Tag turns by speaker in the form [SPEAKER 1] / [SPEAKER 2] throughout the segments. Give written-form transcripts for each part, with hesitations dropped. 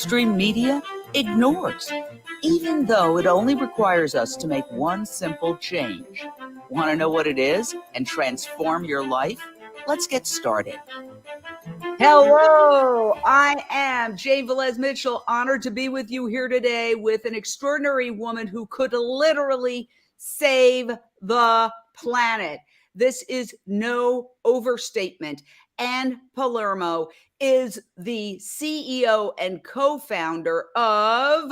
[SPEAKER 1] mainstream media ignores, even though it only requires us to make one simple change. Want to know what it is and transform your life? Let's get started. Hello, I am Jane Velez-Mitchell, honored to be with you here today with an extraordinary woman who could literally save the planet. This is no overstatement. Anne Palermo is the CEO and co-founder of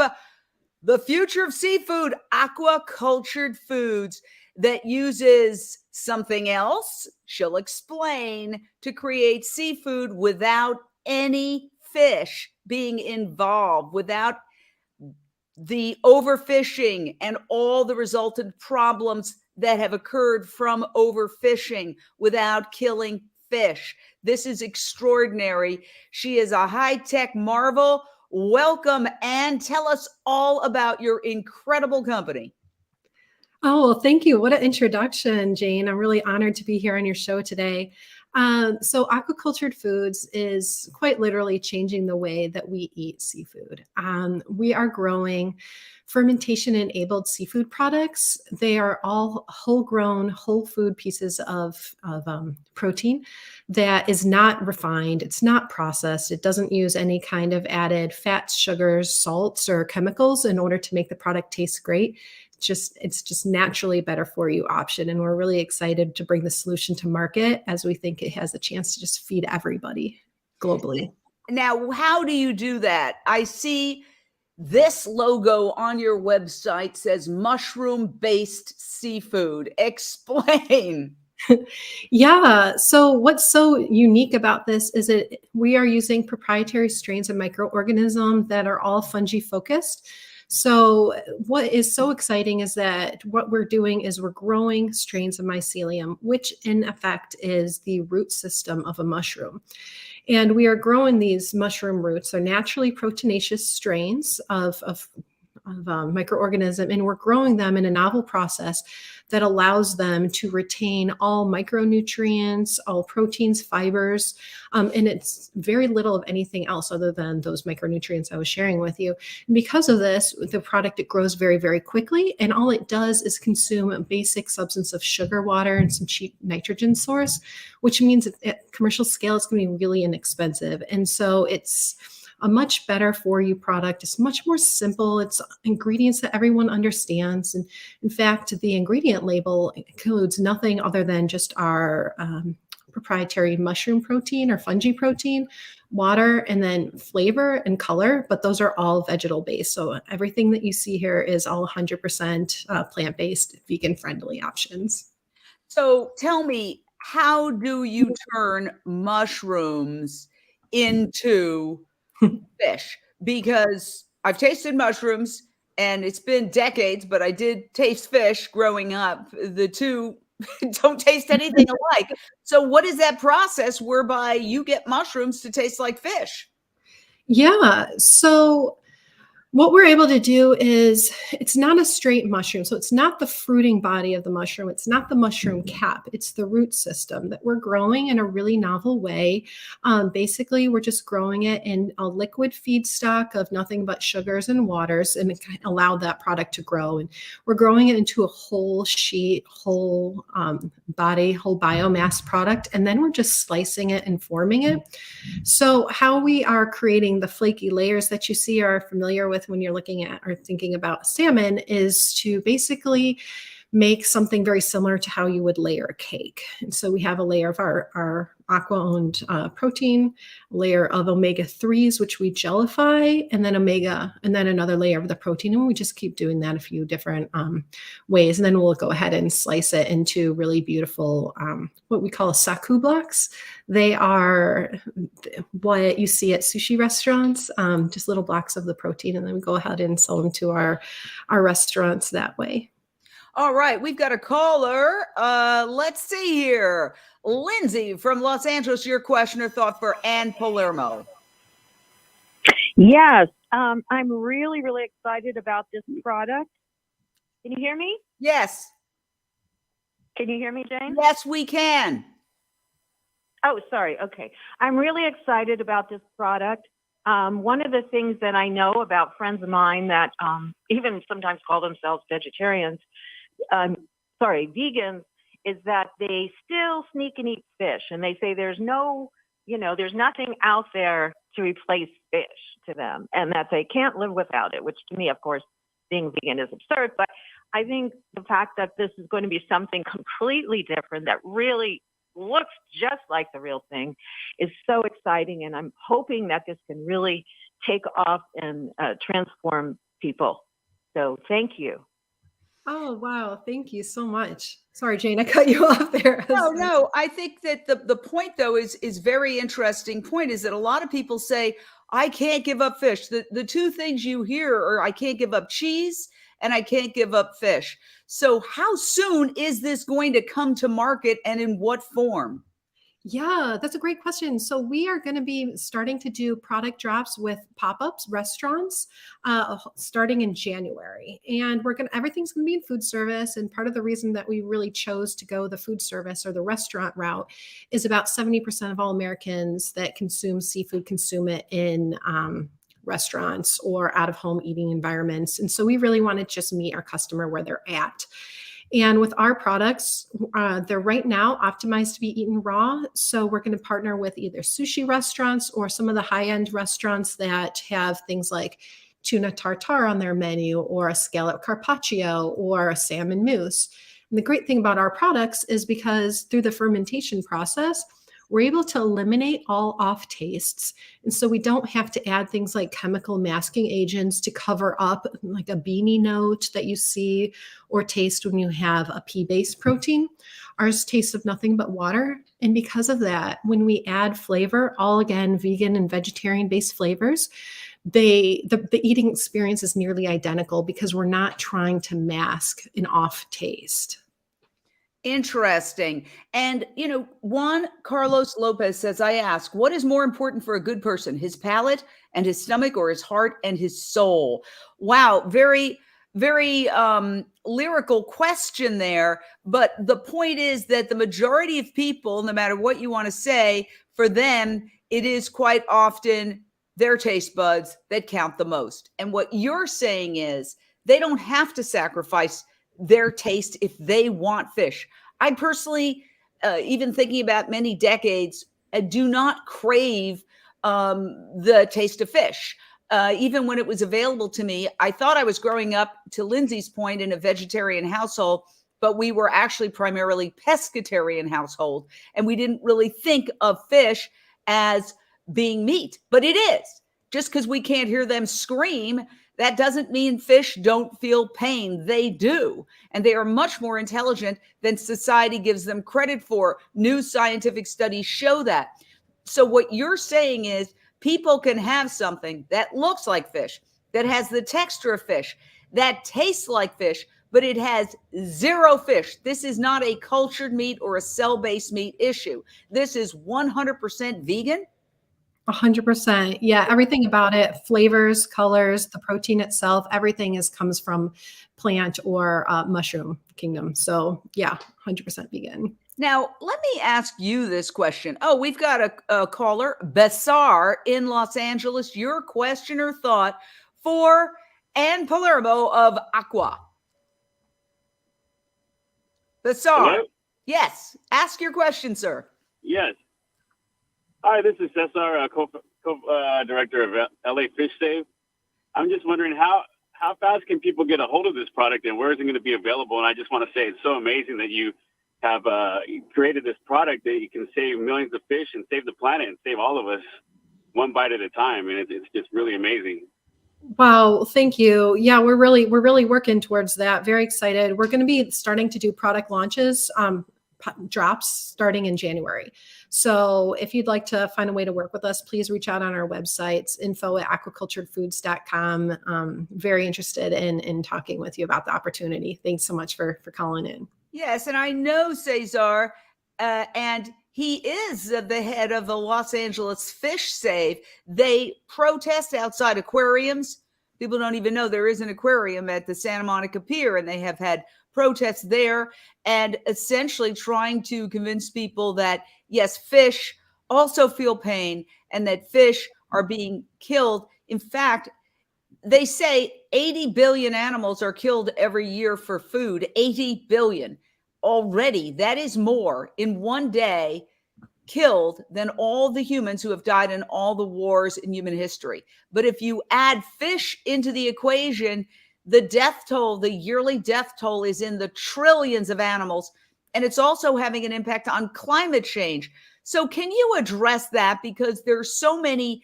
[SPEAKER 1] the future of seafood, Aqua Cultured Foods, that uses something else, she'll explain, to create seafood without any fish being involved, without the overfishing and all the resultant problems that have occurred from overfishing, without killing fish. This is extraordinary. She is a high-tech marvel. Welcome, Anne. Tell us all about your incredible company.
[SPEAKER 2] Oh, well, thank you. What an introduction, Jane. I'm really honored to be here on your show today. So Aquacultured Foods is quite literally changing the way that we eat seafood. We are growing fermentation-enabled seafood products. They are all whole-grown, whole food pieces of protein that is not refined. It's not processed. It doesn't use any kind of added fats, sugars, salts, or chemicals in order to make the product taste great. It's just naturally better for you option. And we're really excited to bring the solution to market, as we think it has a chance to just feed everybody globally.
[SPEAKER 1] Now, how do you do that? I see this logo on your website says mushroom-based seafood. Explain.
[SPEAKER 2] Yeah. So what's so unique about this is that we are using proprietary strains of microorganisms that are all fungi focused. So what is so exciting is that what we're doing is we're growing strains of mycelium, which in effect is the root system of a mushroom. And we are growing these mushroom roots. They're naturally proteinaceous strains of microorganism, and we're growing them in a novel process that allows them to retain all micronutrients, all proteins, fibers, and it's very little of anything else other than those micronutrients I was sharing with you. And because of this, the product, it grows very, very quickly, and all it does is consume a basic substance of sugar water and some cheap nitrogen source, which means at commercial scale, it's going to be really inexpensive. And so it's a much better for you product. It's much more simple. It's ingredients that everyone understands. And in fact, the ingredient label includes nothing other than just our proprietary mushroom protein or fungi protein, water, and then flavor and color, but those are all vegetal based. So everything that you see here is all 100% plant-based, vegan-friendly options.
[SPEAKER 1] So tell me, how do you turn mushrooms into fish? Because I've tasted mushrooms and it's been decades, but I did taste fish growing up. The two don't taste anything alike. So what is that process whereby you get mushrooms to taste like fish?
[SPEAKER 2] Yeah. So what we're able to do is, it's not a straight mushroom. So it's not the fruiting body of the mushroom. It's not the mushroom cap. It's the root system that we're growing in a really novel way. Basically, we're just growing it in a liquid feedstock of nothing but sugars and waters, and it allowed that product to grow. And we're growing it into a whole sheet, whole body, whole biomass product. And then we're just slicing it and forming it. So how we are creating the flaky layers that you see are familiar with when you're looking at or thinking about salmon is to basically make something very similar to how you would layer a cake. And so we have a layer of our Aqua-owned protein, a layer of omega-3s, which we gellify, and then another layer of the protein. And we just keep doing that a few different ways. And then we'll go ahead and slice it into really beautiful, what we call saku blocks. They are what you see at sushi restaurants, just little blocks of the protein. And then we go ahead and sell them to our restaurants that way.
[SPEAKER 1] All right, we've got a caller. Let's see here. Lindsay from Los Angeles, your question or thought for Anne Palermo.
[SPEAKER 3] Yes, I'm really, really excited about this product. Can you hear me?
[SPEAKER 1] Yes.
[SPEAKER 3] Can you hear me, Jane?
[SPEAKER 1] Yes, we can.
[SPEAKER 3] Oh, sorry. Okay. I'm really excited about this product. One of the things that I know about friends of mine that even sometimes call themselves vegetarians, vegans, is that they still sneak and eat fish. And they say there's there's nothing out there to replace fish to them, and that they can't live without it, which to me, of course, being vegan is absurd. But I think the fact that this is going to be something completely different that really looks just like the real thing is so exciting. And I'm hoping that this can really take off and transform people. So thank you.
[SPEAKER 2] Oh, wow. Thank you so much. Sorry, Jane, I cut you off there.
[SPEAKER 1] No. I think that the point, though, is very interesting point, is that a lot of people say, I can't give up fish. The two things you hear are, I can't give up cheese and I can't give up fish. So how soon is this going to come to market, and in what form?
[SPEAKER 2] Yeah, that's a great question. So we are going to be starting to do product drops with pop-ups, restaurants, starting in January. And everything's going to be in food service. And part of the reason that we really chose to go the food service or the restaurant route is about 70% of all Americans that consume seafood consume it in restaurants or out-of-home eating environments. And so we really want to just meet our customer where they're at. And with our products, they're right now optimized to be eaten raw. So we're going to partner with either sushi restaurants or some of the high-end restaurants that have things like tuna tartare on their menu, or a scallop carpaccio, or a salmon mousse. And the great thing about our products is because through the fermentation process, we're able to eliminate all off tastes. And so we don't have to add things like chemical masking agents to cover up like a beanie note that you see or taste when you have a pea-based protein. Ours tastes of nothing but water. And because of that, when we add flavor, all again, vegan and vegetarian-based flavors, the eating experience is nearly identical because we're not trying to mask an off taste.
[SPEAKER 1] Interesting. And, Juan Carlos Lopez says, I ask, what is more important for a good person, his palate and his stomach, or his heart and his soul? Wow. Very, very lyrical question there. But the point is that the majority of people, no matter what you want to say, for them, it is quite often their taste buds that count the most. And what you're saying is they don't have to sacrifice their taste if they want fish. I personally, even thinking about many decades, do not crave the taste of fish. Even when it was available to me, I thought I was growing up, to Lindsay's point, in a vegetarian household, but we were actually primarily pescatarian household, and we didn't really think of fish as being meat, but it is. Just because we can't hear them scream, that doesn't mean fish don't feel pain. They do. And they are much more intelligent than society gives them credit for. New scientific studies show that. So what you're saying is people can have something that looks like fish, that has the texture of fish, that tastes like fish, but it has zero fish. This is not a cultured meat or a cell-based meat issue. This is 100% vegan.
[SPEAKER 2] 100%. Yeah. Everything about it, flavors, colors, the protein itself, everything comes from plant or mushroom kingdom. So yeah, 100% vegan.
[SPEAKER 1] Now, let me ask you this question. Oh, we've got a caller, Besar in Los Angeles. Your question or thought for Ann Palermo of Aqua. Besar.
[SPEAKER 4] Hello?
[SPEAKER 1] Yes. Ask your question, sir.
[SPEAKER 4] Yes. Hi, this is Cesar, co-director of LA Fish Save. I'm just wondering how fast can people get a hold of this product, and where is it going to be available? And I just want to say it's so amazing that you have created this product that you can save millions of fish and save the planet and save all of us one bite at a time. And it's just really amazing.
[SPEAKER 2] Wow, thank you. Yeah, we're really working towards that. Very excited. We're going to be starting to do product launches, drops starting in January. So if you'd like to find a way to work with us, please reach out on our websites, info@aquaculturedfoods.com. Very interested in talking with you about the opportunity. Thanks so much for calling in.
[SPEAKER 1] Yes, and I know Cesar, and he is the head of the Los Angeles Fish Save. They protest outside aquariums. People don't even know there is an aquarium at the Santa Monica Pier, and they have had protests there, and essentially trying to convince people that, yes, fish also feel pain, and that fish are being killed. In fact, they say 80 billion animals are killed every year for food. 80 billion already. That is more in one day killed than all the humans who have died in all the wars in human history. But if you add fish into the equation, the death toll, the yearly death toll, is in the trillions of animals. And it's also having an impact on climate change. So can you address that? Because there's so many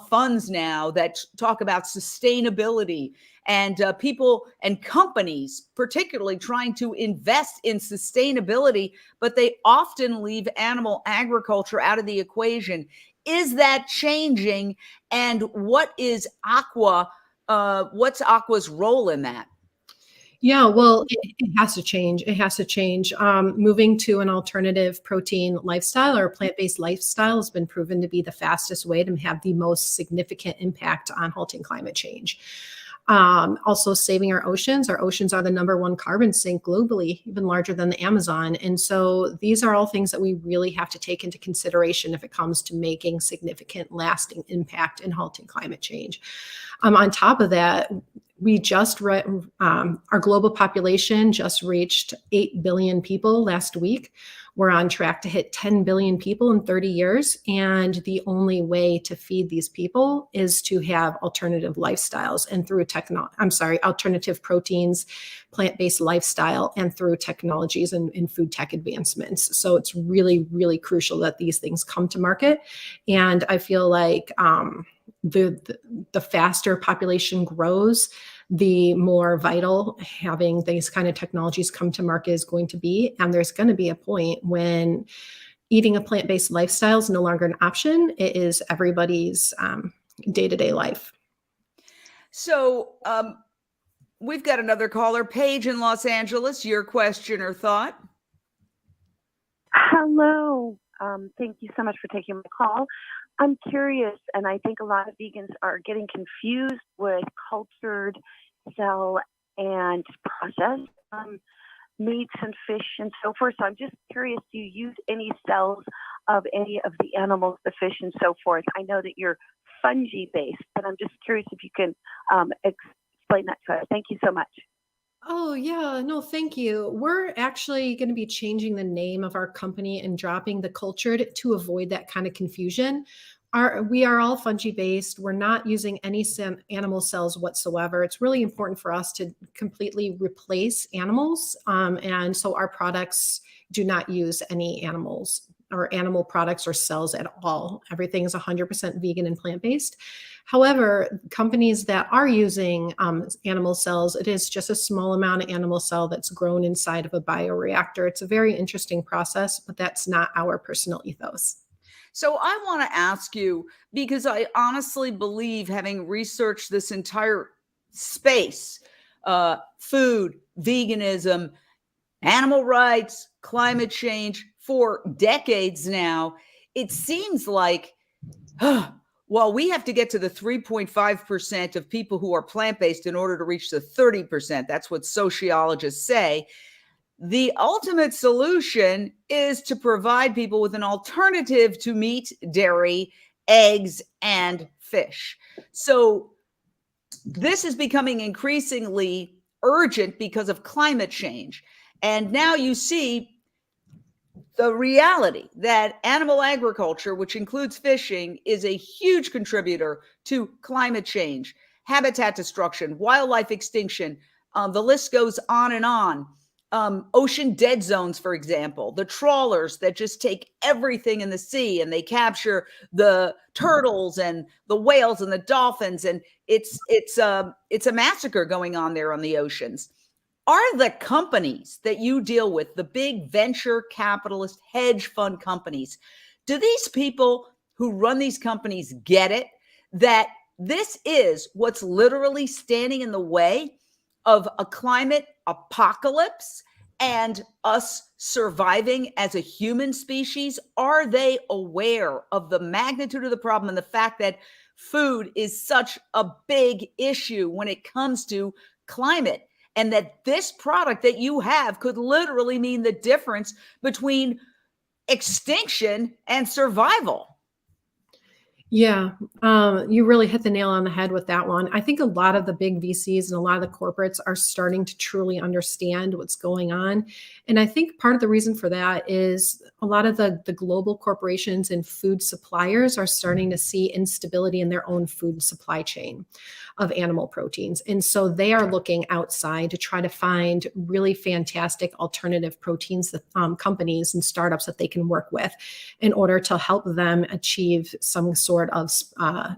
[SPEAKER 1] funds now that talk about sustainability, and people and companies particularly trying to invest in sustainability, but they often leave animal agriculture out of the equation. Is that changing? And what is Aqua? What's Aqua's role in that?
[SPEAKER 2] Yeah, well, it has to change. It has to change. Moving to an alternative protein lifestyle or plant-based lifestyle has been proven to be the fastest way to have the most significant impact on halting climate change. Also saving our oceans. Our oceans are the #1 carbon sink globally, even larger than the Amazon. And so these are all things that we really have to take into consideration if it comes to making significant lasting impact in halting climate change. On top of that, we just our global population just reached 8 billion people last week. We're on track to hit 10 billion people in 30 years. And the only way to feed these people is to have alternative lifestyles and through alternative proteins, plant-based lifestyle, and through technologies and food tech advancements. So it's really, really crucial that these things come to market. And I feel like the faster population grows, the more vital having these kind of technologies come to market is going to be. And there's going to be a point when eating a plant-based lifestyle is no longer an option. It is everybody's day-to-day life.
[SPEAKER 1] So we've got another caller, Paige in Los Angeles. Your question or thought?
[SPEAKER 5] Hello. Thank you so much for taking my call. I'm curious, and I think a lot of vegans are getting confused with cultured, cell, and processed meats and fish and so forth. So I'm just curious, do you use any cells of any of the animals, the fish and so forth? I know that you're fungi-based, but I'm just curious if you can explain that to us. Thank you so much.
[SPEAKER 2] Oh, yeah. No, thank you. We're actually going to be changing the name of our company and dropping the cultured to avoid that kind of confusion. We are all fungi based. We're not using any animal cells whatsoever. It's really important for us to completely replace animals. And so our products do not use any animals or animal products or cells at all. Everything is 100% vegan and plant-based. However, companies that are using animal cells, it is just a small amount of animal cell that's grown inside of a bioreactor. It's a very interesting process, but that's not our personal ethos.
[SPEAKER 1] So I want to ask you, because I honestly believe, having researched this entire space, food, veganism, animal rights, climate change, for decades now, it seems like, well, we have to get to the 3.5% of people who are plant-based in order to reach the 30%. That's what sociologists say. The ultimate solution is to provide people with an alternative to meat, dairy, eggs, and fish. So this is becoming increasingly urgent because of climate change. And now you see the reality that animal agriculture, which includes fishing, is a huge contributor to climate change, habitat destruction, wildlife extinction. The list goes on and on. Ocean dead zones, for example, the trawlers that just take everything in the sea and they capture the turtles and the whales and the dolphins. And it's a massacre going on there on the oceans. Are the companies that you deal with, the big venture capitalist hedge fund companies, do these people who run these companies get it, that this is what's literally standing in the way of a climate apocalypse and us surviving as a human species? Are they aware of the magnitude of the problem and the fact that food is such a big issue when it comes to climate? And that this product that you have could literally mean the difference between extinction and survival.
[SPEAKER 2] Yeah, you really hit the nail on the head with that one. I think a lot of the big VCs and a lot of the corporates are starting to truly understand what's going on. And I think part of the reason for that is a lot of the global corporations and food suppliers are starting to see instability in their own food supply chain of animal proteins. And so they are looking outside to try to find really fantastic alternative proteins, companies and startups that they can work with in order to help them achieve some sort of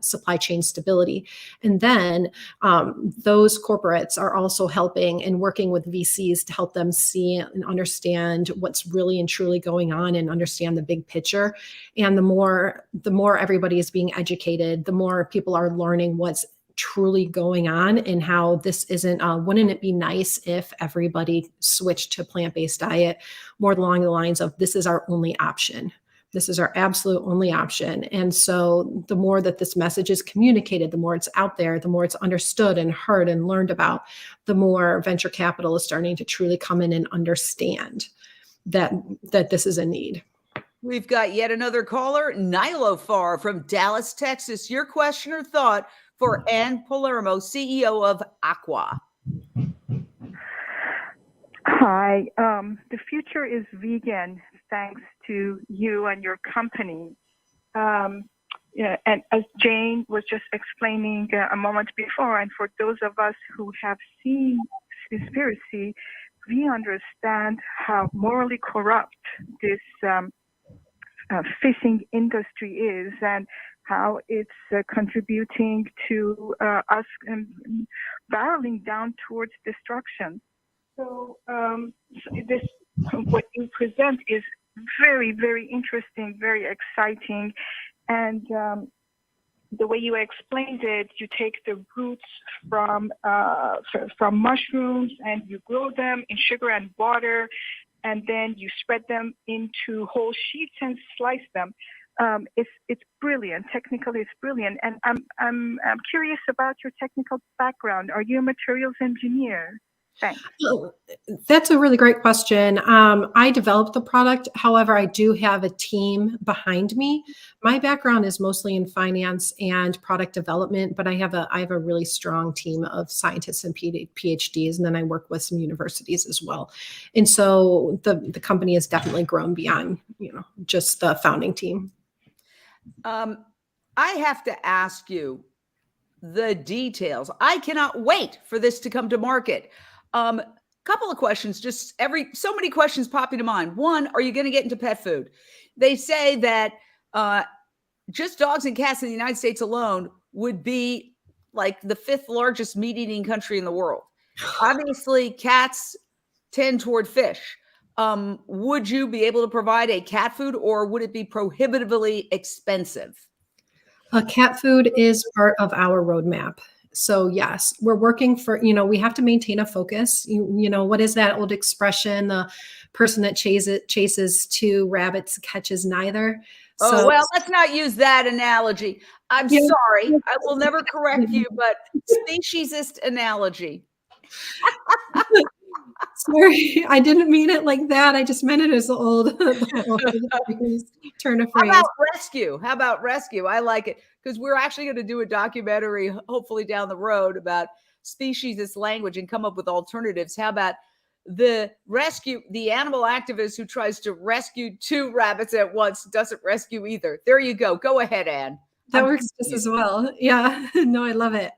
[SPEAKER 2] supply chain stability. And then those corporates are also helping and working with VCs to help them see and understand what's really and truly going on and understand the big picture. And the more everybody is being educated, the more people are learning what's truly going on and how this isn't, wouldn't it be nice if everybody switched to plant-based diet more along the lines of this is our only option. This is our absolute only option. And so the more that this message is communicated, the more it's out there, the more it's understood and heard and learned about, the more venture capital is starting to truly come in and understand that this is a need.
[SPEAKER 1] We've got yet another caller, Nilofar from Dallas, Texas. Your question or thought for Ann Palermo, CEO of Aqua.
[SPEAKER 6] Hi, the future is vegan thanks to you and your company. Yeah, and as Jane was just explaining a moment before, and for those of us who have seen Seaspiracy, we understand how morally corrupt this fishing industry is and how it's contributing to us barreling down towards destruction. So this, what you present is very, very interesting, very exciting. And the way you explained it, you take the roots from mushrooms and you grow them in sugar and water, and then you spread them into whole sheets and slice them. It's brilliant. Technically, it's brilliant. And I'm curious about your technical background. Are you a materials engineer? Thanks.
[SPEAKER 2] Oh, that's a really great question. I developed the product. However, I do have a team behind me. My background is mostly in finance and product development, but I have a really strong team of scientists and PhDs, and then I work with some universities as well. And so the company has definitely grown beyond, just the founding team.
[SPEAKER 1] I have to ask you the details. I cannot wait for this to come to market. Couple of questions, just so many questions popping to mind. One, are you going to get into pet food? They say that just dogs and cats in the United States alone would be like the 5th largest meat eating country in the world. Obviously, cats tend toward fish. Would you be able to provide a cat food, or would it be prohibitively expensive?
[SPEAKER 2] Cat food is part of our roadmap. So yes, we're working for, we have to maintain a focus. What is that old expression? The person that chases 2 rabbits catches neither.
[SPEAKER 1] So, well, let's not use that analogy. I'm sorry. I will never correct you, but speciesist analogy.
[SPEAKER 2] Sorry, I didn't mean it like that. I just meant it as the old turn of phrase.
[SPEAKER 1] How about rescue? I like it because we're actually going to do a documentary, hopefully down the road, about speciesist language and come up with alternatives. How about the animal activist who tries to rescue 2 rabbits at once doesn't rescue either. There you go. Go ahead, Ann.
[SPEAKER 2] That works just as well. Yeah, no, I love it.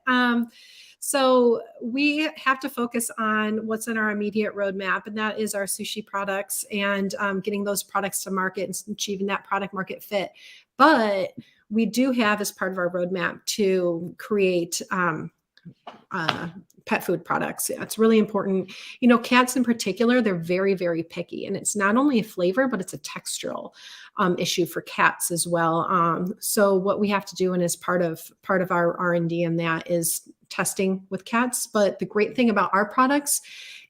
[SPEAKER 2] So we have to focus on what's in our immediate roadmap, and that is our sushi products and getting those products to market and achieving that product market fit. But we do have, as part of our roadmap, to create pet food products. It's really important. Cats in particular, they're very, very picky, and it's not only a flavor, but it's a textural issue for cats as well. So what we have to do, and as part of our R&D in that, is testing with cats. But the great thing about our products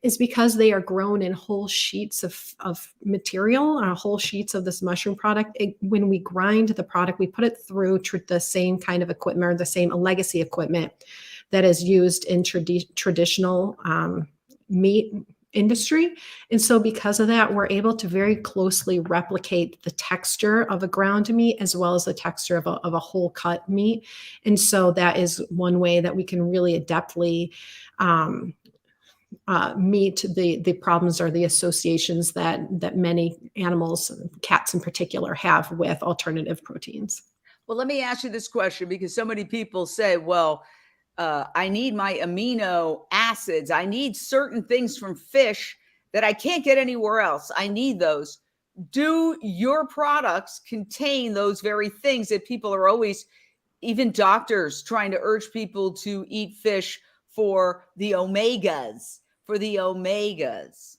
[SPEAKER 2] is because they are grown in whole sheets of material, whole sheets of this mushroom product. When we grind the product, we put it through the same kind of equipment, or the same legacy equipment that is used in traditional meat industry. And so because of that, we're able to very closely replicate the texture of a ground meat as well as the texture of a whole cut meat. And so that is one way that we can really adeptly meet the problems or the associations that many animals, cats in particular, have with alternative proteins.
[SPEAKER 1] Well, let me ask you this question, because so many people say, well, I need my amino acids. I need certain things from fish that I can't get anywhere else. I need those. Do your products contain those very things that people are always, even doctors, trying to urge people to eat fish for the omegas, for the omegas?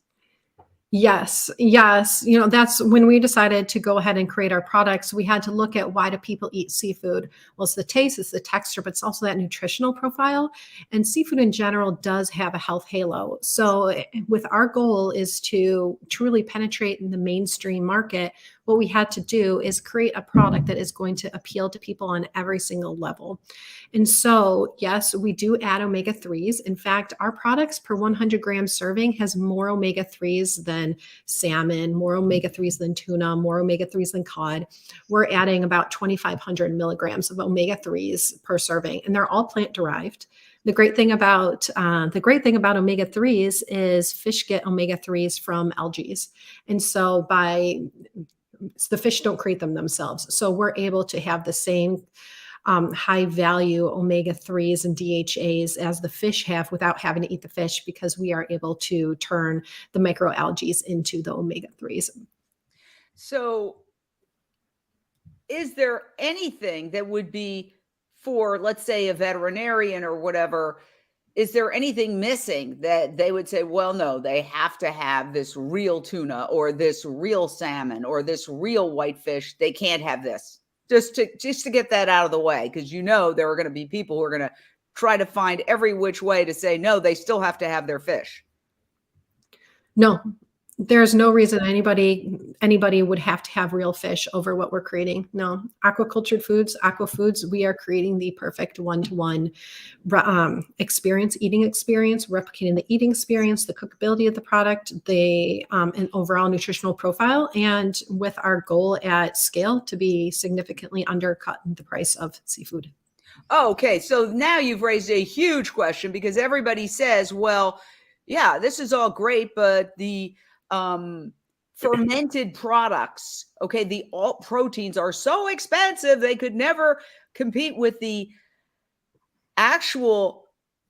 [SPEAKER 2] Yes, yes. You know, that's when we decided to go ahead and create our products. We had to look at, why do people eat seafood? Well, it's the taste, it's the texture, but it's also that nutritional profile. And seafood in general does have a health halo. So with our goal is to truly penetrate in the mainstream market, what we had to do is create a product that is going to appeal to people on every single level. And so, yes, we do add omega-3s. In fact, our products per 100 gram serving has more omega-3s than salmon, more omega-3s than tuna, more omega-3s than cod. We're adding about 2,500 milligrams of omega-3s per serving, and they're all plant-derived. The great thing about omega-3s is fish get omega-3s from algae. And so the fish don't create them themselves. So we're able to have the same high value omega-3s and DHAs as the fish have without having to eat the fish, because we are able to turn the microalgae into the omega-3s.
[SPEAKER 1] So is there anything that would be, for, let's say, a veterinarian or whatever, is there anything missing that they would say, well, no, they have to have this real tuna or this real salmon or this real whitefish? They can't have this. Just to get that out of the way, because there are going to be people who are going to try to find every which way to say, no, they still have to have their fish.
[SPEAKER 2] No, there's no reason anybody would have to have real fish over what we're creating. No, aquacultured foods, aqua foods, we are creating the perfect one-to-one eating experience, replicating the eating experience, the cookability of the product, the and overall nutritional profile, and with our goal at scale to be significantly undercut the price of seafood.
[SPEAKER 1] Oh, okay. So now you've raised a huge question, because everybody says, well, yeah, this is all great, but the fermented products, okay, the alt proteins are so expensive, they could never compete with the actual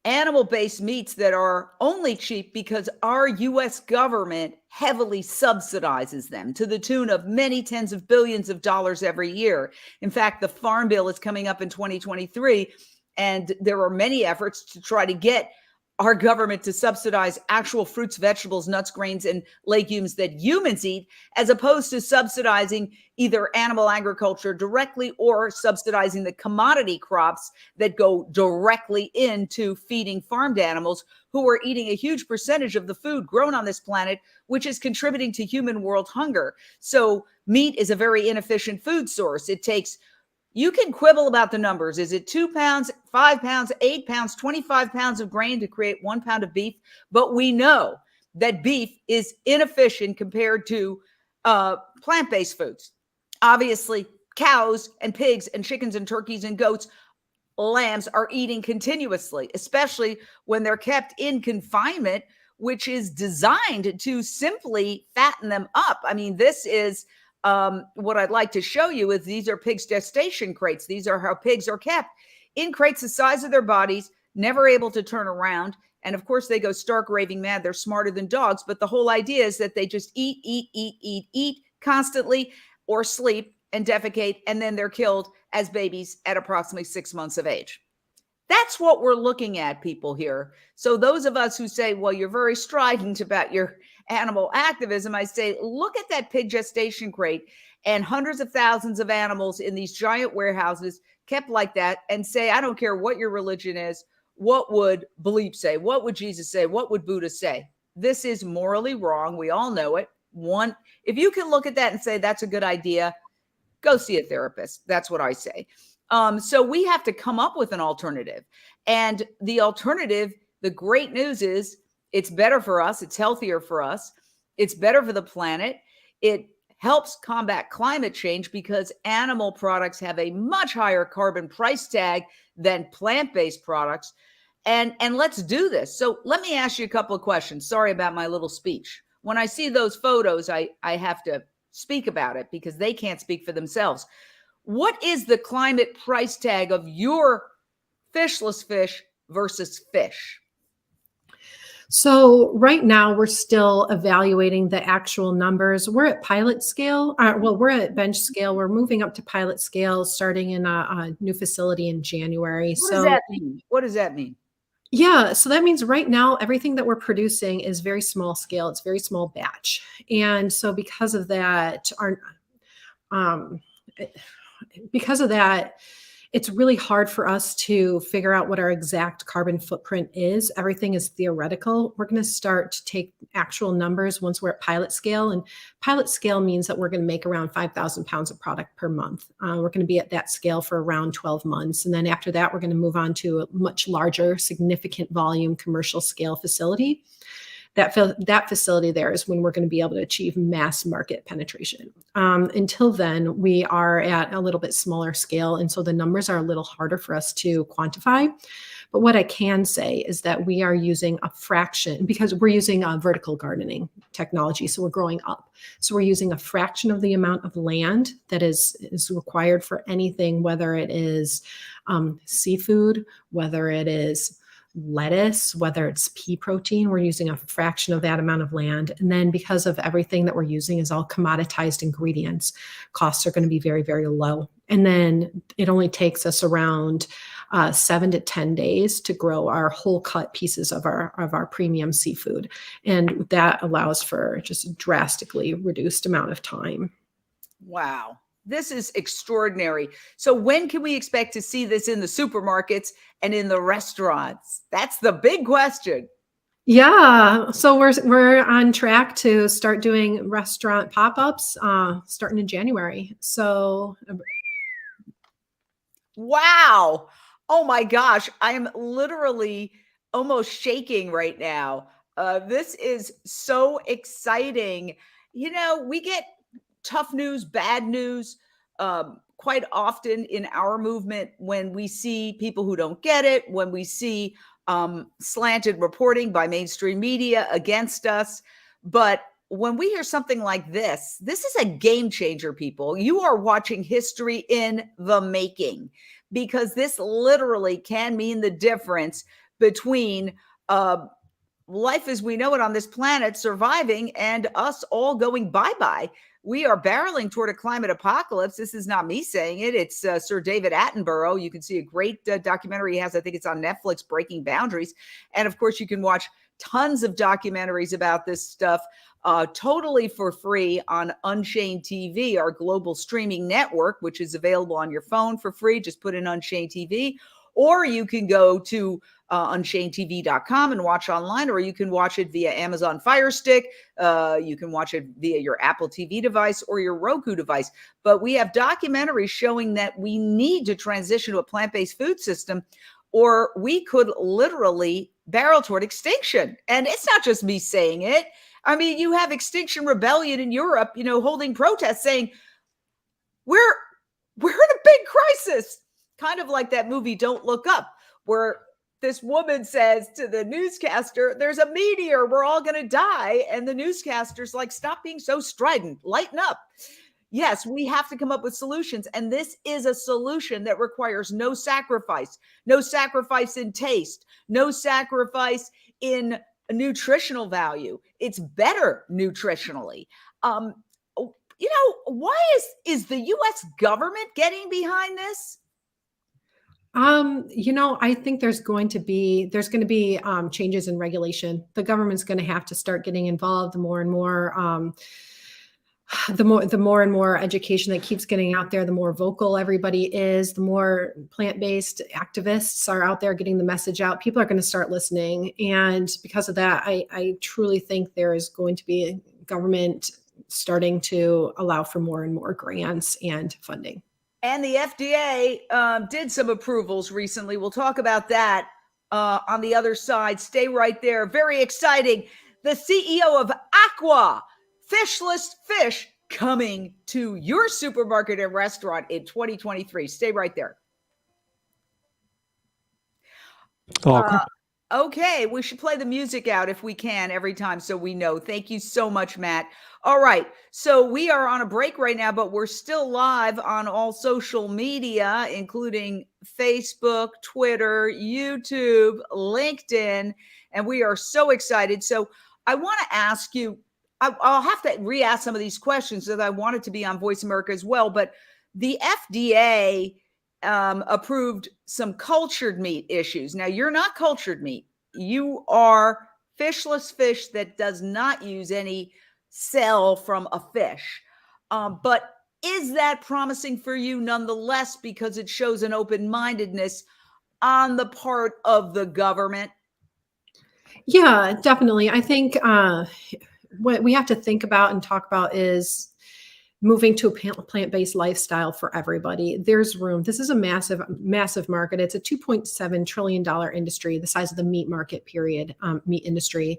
[SPEAKER 1] animal-based meats that are only cheap because our US government heavily subsidizes them to the tune of many tens of billions of dollars every year. In fact, the Farm Bill is coming up in 2023, and there are many efforts to try to get our government to subsidize actual fruits, vegetables, nuts, grains, and legumes that humans eat, as opposed to subsidizing either animal agriculture directly or subsidizing the commodity crops that go directly into feeding farmed animals, who are eating a huge percentage of the food grown on this planet, which is contributing to human world hunger. So meat is a very inefficient food source. You can quibble about the numbers. Is it 2 pounds, 5 pounds, 8 pounds, 25 pounds of grain to create 1 pound of beef? But we know that beef is inefficient compared to plant-based foods. Obviously, cows and pigs and chickens and turkeys and goats, lambs are eating continuously, especially when they're kept in confinement, which is designed to simply fatten them up. I mean, this is what I'd like to show you is these are pigs' gestation crates. These are how pigs are kept in crates the size of their bodies, never able to turn around. And of course, they go stark raving mad. They're smarter than dogs. But the whole idea is that they just eat constantly, or sleep and defecate, and then they're killed as babies at approximately 6 months of age. That's what we're looking at, people, here. So those of us who say, well, you're very strident about your animal activism, I say, look at that pig gestation crate and hundreds of thousands of animals in these giant warehouses kept like that, and say, I don't care what your religion is. What would Bleep say? What would Jesus say? What would Buddha say? This is morally wrong. We all know it. If you can look at that and say that's a good idea, go see a therapist. That's what I say. So we have to come up with an alternative. And the alternative, the great news is It's better for us. It's healthier for us. It's better for the planet. It helps combat climate change because animal products have a much higher carbon price tag than plant-based products. And let's do this. So let me ask you a couple of questions. Sorry about my little speech. When I see those photos, I have to speak about it because they can't speak for themselves. What is the climate price tag of your fishless fish versus fish?
[SPEAKER 2] So right now we're still evaluating the actual numbers. We're at pilot scale. Well, we're at bench scale. We're moving up to pilot scale starting in a new facility in January.
[SPEAKER 1] What does that mean? What does that mean?
[SPEAKER 2] Yeah, so that means right now everything that we're producing is very small scale. It's very small batch. And so because of that, it's really hard for us to figure out what our exact carbon footprint is. Everything is theoretical. We're going to start to take actual numbers once we're at pilot scale. And pilot scale means that we're going to make around 5,000 pounds of product per month. We're going to be at that scale for around 12 months. And then after that, we're going to move on to a much larger, significant volume commercial scale facility. That facility there is when we're going to be able to achieve mass market penetration. Until then, we are at a little bit smaller scale. And so the numbers are a little harder for us to quantify. But what I can say is that we are using a fraction because we're using vertical gardening technology. So we're growing up. So we're using a fraction of the amount of land that is required for anything, whether it is seafood, whether it is lettuce, whether it's pea protein, we're using a fraction of that amount of land. And then because of everything that we're using is all commoditized ingredients, costs are going to be very, very low. And then it only takes us around 7 to 10 days to grow our whole cut pieces of our premium seafood. And that allows for just a drastically reduced amount of time.
[SPEAKER 1] Wow. This is extraordinary. So when can we expect to see this in the supermarkets and in the restaurants? That's the big question.
[SPEAKER 2] Yeah, so we're on track to start doing restaurant pop-ups starting in January. So
[SPEAKER 1] wow. Oh my gosh, I am literally almost shaking right now. This is so exciting. You know, we get tough news, bad news, quite often in our movement when we see people who don't get it, when we see slanted reporting by mainstream media against us. But when we hear something like this is a game changer, people. You are watching history in the making because this literally can mean the difference between life as we know it on this planet surviving and us all going bye-bye. We are barreling toward a climate apocalypse. This is not me saying it. It's Sir David Attenborough. You can see a great documentary he has. I think it's on Netflix, Breaking Boundaries. And of course, you can watch tons of documentaries about this stuff totally for free on Unchained TV, our global streaming network, which is available on your phone for free. Just put in Unchained TV. Or you can go to UnchainedTV.com and watch online, or you can watch it via Amazon Fire Stick. You can watch it via your Apple TV device or your Roku device. But we have documentaries showing that we need to transition to a plant-based food system, or we could literally barrel toward extinction. And it's not just me saying it. I mean, you have Extinction Rebellion in Europe, you know, holding protests saying, we're in a big crisis. Kind of like that movie, Don't Look Up, where this woman says to the newscaster, there's a meteor, we're all going to die. And the newscaster's like, stop being so strident, lighten up. Yes, we have to come up with solutions. And this is a solution that requires no sacrifice in taste, no sacrifice in nutritional value. It's better nutritionally. You know, why is the U.S. government getting behind this?
[SPEAKER 2] You know, I think there's going to be changes in regulation. The government's going to have to start getting involved. The more and more education that keeps getting out there, the more vocal everybody is, the more plant-based activists are out there getting the message out. People are going to start listening. And because of that, I truly think there is going to be a government starting to allow for more and more grants and funding.
[SPEAKER 1] And the FDA did some approvals recently. We'll talk about that on the other side. Stay right there. Very exciting. The CEO of Aqua, fishless fish, coming to your supermarket and restaurant in 2023. Stay right there. Okay, we should play the music out if we can every time so we know. Thank you so much, Matt. All right, so we are on a break right now, but we're still live on all social media, including Facebook, Twitter, YouTube, LinkedIn, and we are so excited. So I want to ask you, I'll have to re-ask some of these questions that I wanted to be on Voice America as well, but the FDA approved some cultured meat issues. Now, you're not cultured meat. You are fishless fish that does not use any cell from a fish. But is that promising for you nonetheless, because it shows an open-mindedness on the part of the government?
[SPEAKER 2] Yeah, definitely. I think what we have to think about and talk about is moving to a plant-based lifestyle for everybody. There's room. This is a massive, massive market. It's a $2.7 trillion industry, the size of the meat market, period, meat industry.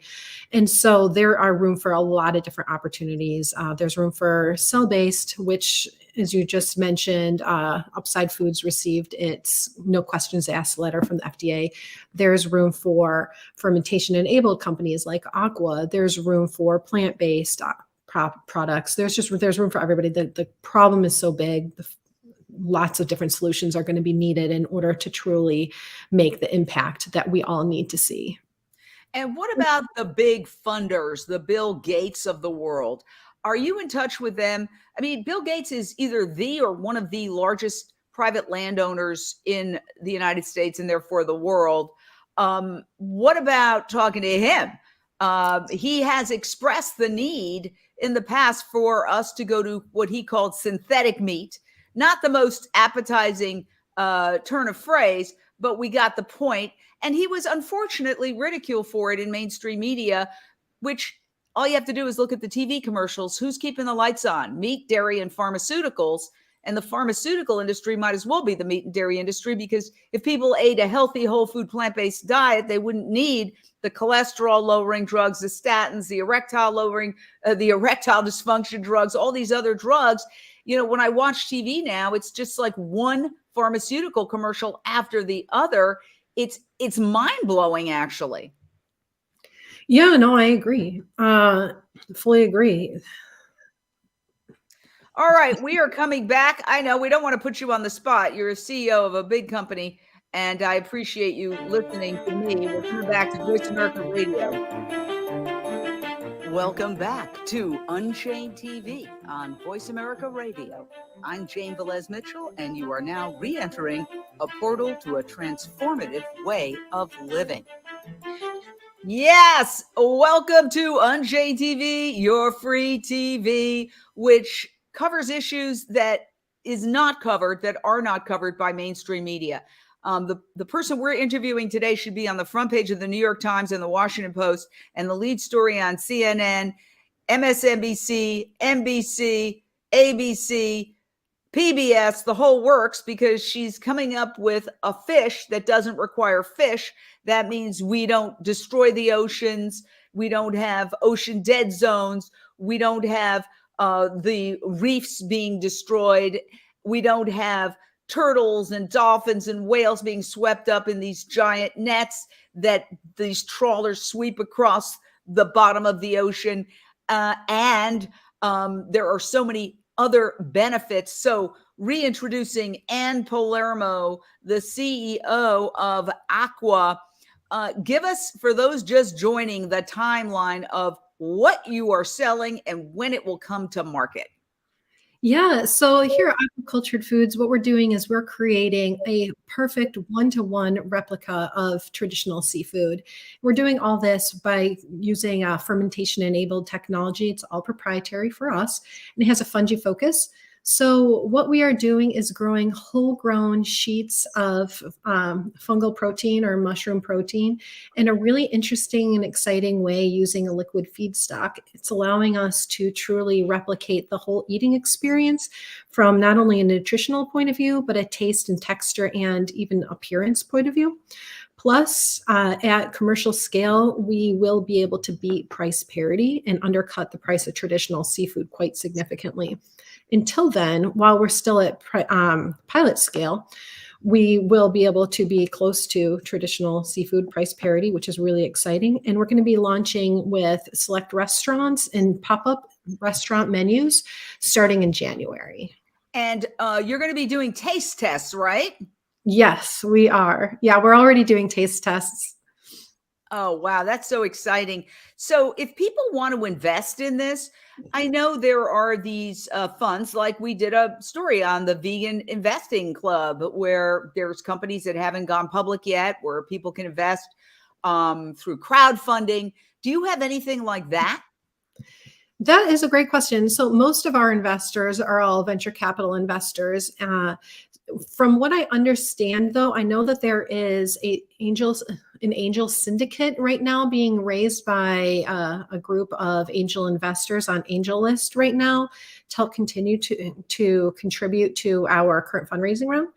[SPEAKER 2] And so there are room for a lot of different opportunities. There's room for cell-based, which, as you just mentioned, Upside Foods received its no questions asked letter from the FDA. There's room for fermentation-enabled companies like Aqua. There's room for plant-based products. There's room for everybody. The problem is so big. Lots of different solutions are going to be needed in order to truly make the impact that we all need to see.
[SPEAKER 1] And what about the big funders, the Bill Gates of the world? Are you in touch with them? I mean, Bill Gates is either the or one of the largest private landowners in the United States and therefore the world. What about talking to him? He has expressed the need in the past for us to go to what he called synthetic meat. Not the most appetizing turn of phrase, but we got the point. And he was unfortunately ridiculed for it in mainstream media, which all you have to do is look at the TV commercials. Who's keeping the lights on? Meat, dairy, and pharmaceuticals. And the pharmaceutical industry might as well be the meat and dairy industry, because if people ate a healthy, whole food, plant-based diet, they wouldn't need the cholesterol lowering drugs, the statins, the erectile lowering, the erectile dysfunction drugs, all these other drugs. You know, when I watch TV now, it's just like one pharmaceutical commercial after the other. It's mind-blowing, actually.
[SPEAKER 2] Yeah, no, I agree. Fully agree.
[SPEAKER 1] All right, we are coming back. I know we don't want to put you on the spot. You're a CEO of a big company, and I appreciate you listening to me. We're coming back to Voice America Radio. Welcome back to Unchained TV on Voice America Radio. I'm Jane Velez-Mitchell, and you are now re-entering a portal to a transformative way of living. Yes, welcome to Unchained TV, your free TV, which covers issues that are not covered by mainstream media. The person we're interviewing today should be on the front page of the New York Times and the Washington Post, and the lead story on CNN, MSNBC, NBC, ABC, PBS, the whole works, because she's coming up with a fish that doesn't require fish. That means we don't destroy the oceans. We don't have ocean dead zones. We don't have the reefs being destroyed. We don't have turtles and dolphins and whales being swept up in these giant nets that these trawlers sweep across the bottom of the ocean. And there are so many other benefits. So reintroducing Anne Palermo, the CEO of Aqua, give us, for those just joining, the timeline of what you are selling and when it will come to market.
[SPEAKER 2] Yeah, so here at Aquacultured Foods, what we're doing is we're creating a perfect one-to-one replica of traditional seafood. We're doing all this by using fermentation-enabled technology. It's all proprietary for us, and it has a fungi focus. So what we are doing is growing whole-grown sheets of fungal protein or mushroom protein in a really interesting and exciting way using a liquid feedstock. It's allowing us to truly replicate the whole eating experience from not only a nutritional point of view, but a taste and texture and even appearance point of view. Plus, at commercial scale, we will be able to beat price parity and undercut the price of traditional seafood quite significantly. Until then, while we're still at pilot scale, we will be able to be close to traditional seafood price parity, which is really exciting. And we're going to be launching with select restaurants and pop-up restaurant menus starting in January.
[SPEAKER 1] And you're going to be doing taste tests, right?
[SPEAKER 2] Yes, we are. Yeah, we're already doing taste tests.
[SPEAKER 1] Oh, wow. That's so exciting. So if people want to invest in this, I know there are these funds, like we did a story on the Vegan Investing Club, where there's companies that haven't gone public yet, where people can invest through crowdfunding. Do you have anything like that?
[SPEAKER 2] That is a great question. So most of our investors are all venture capital investors. From what I understand, though, I know that there is an angel syndicate right now being raised by a group of angel investors on Angel List right now to help continue to contribute to our current fundraising round.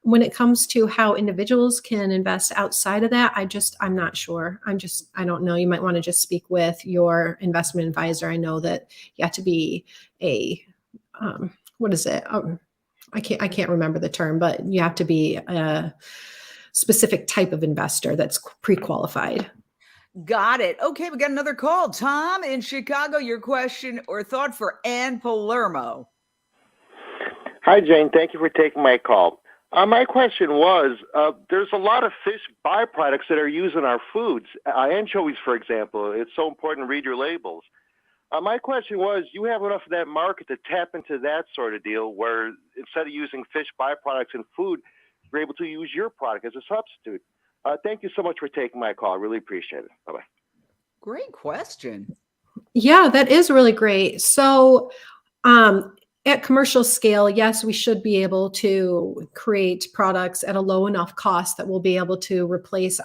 [SPEAKER 2] When it comes to how individuals can invest outside of that, I'm not sure. I don't know. You might want to just speak with your investment advisor. I know that you have to be what is it? I can't remember the term, but you have to be a specific type of investor that's pre-qualified.
[SPEAKER 1] Got it. Okay, we got another call. Tom in Chicago, your question or thought for Ann Palermo.
[SPEAKER 7] Hi, Jane. Thank you for taking my call. My question was, there's a lot of fish byproducts that are used in our foods. Anchovies, for example. It's so important to read your labels. My question was, you have enough of that market to tap into that sort of deal where instead of using fish byproducts in food, you're able to use your product as a substitute. Thank you so much for taking my call. I really appreciate it. Bye-bye.
[SPEAKER 1] Great question.
[SPEAKER 2] Yeah, that is really great. So at commercial scale, yes, we should be able to create products at a low enough cost that we'll be able to replace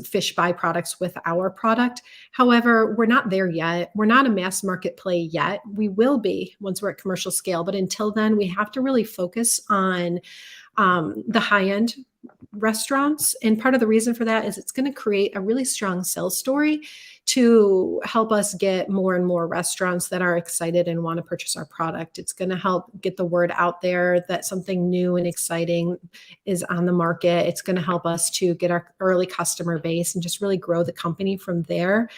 [SPEAKER 2] fish byproducts with our product. However, we're not there yet. We're not a mass market play yet. We will be once we're at commercial scale. But until then, we have to really focus on the high-end restaurants. And part of the reason for that is it's going to create a really strong sales story to help us get more and more restaurants that are excited and want to purchase our product. It's going to help get the word out there that something new and exciting is on the market. It's going to help us to get our early customer base and just really grow the company from there.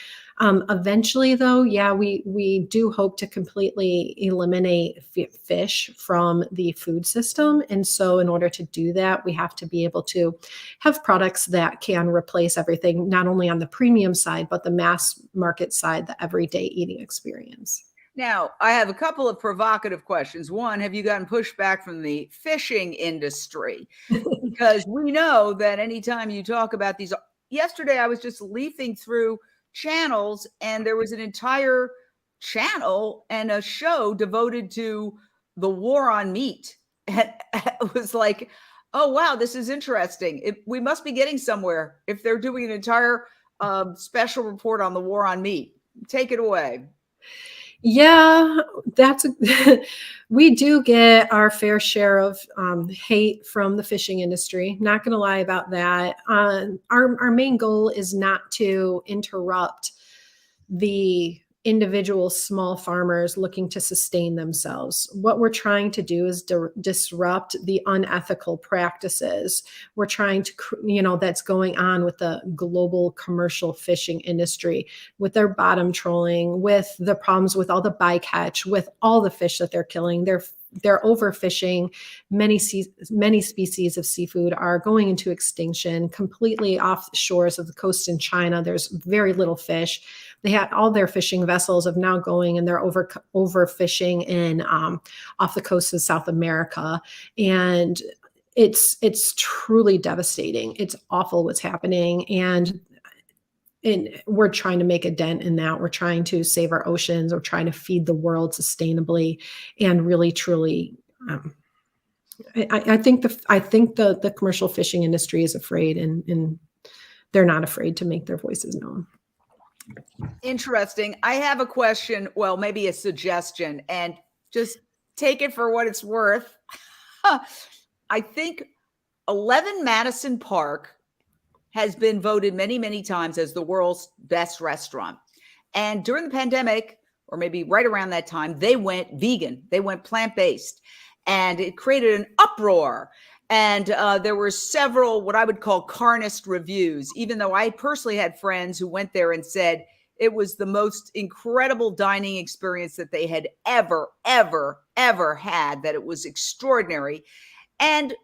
[SPEAKER 2] Eventually, though, yeah, we do hope to completely eliminate fish from the food system. And so in order to do that, we have to be able to have products that can replace everything, not only on the premium side, but the mass market side, the everyday eating experience.
[SPEAKER 1] Now, I have a couple of provocative questions. One, have you gotten pushback from the fishing industry? Because we know that anytime you talk about these, yesterday I was just leafing through channels and there was an entire channel and a show devoted to the war on meat. And it was like, oh, wow, this is interesting. We must be getting somewhere if they're doing an entire special report on the war on meat. Take it away.
[SPEAKER 2] Yeah, we do get our fair share of hate from the fishing industry. Not going to lie about that. Our main goal is not to interrupt the individual small farmers looking to sustain themselves. What we're trying to do is disrupt the unethical practices. We're trying to, that's going on with the global commercial fishing industry, with their bottom trolling, with the problems with all the bycatch, with all the fish that they're killing. They're overfishing. Many species of seafood are going into extinction completely off the shores of the coast in China. There's very little fish. They had all their fishing vessels of now going and they're overfishing in off the coast of South America. And it's truly devastating. It's awful what's happening. And we're trying to make a dent in that. We're trying to save our oceans. We're trying to feed the world sustainably and really, truly. I think the commercial fishing industry is afraid, and they're not afraid to make their voices known.
[SPEAKER 1] Interesting. I have a question, well, maybe a suggestion, and just take it for what it's worth. I think 11 Madison Park has been voted many, many times as the world's best restaurant. And during the pandemic, or maybe right around that time, they went vegan. They went plant-based. And it created an uproar. And there were several what I would call carnist reviews, even though I personally had friends who went there and said it was the most incredible dining experience that they had ever had, that it was extraordinary. And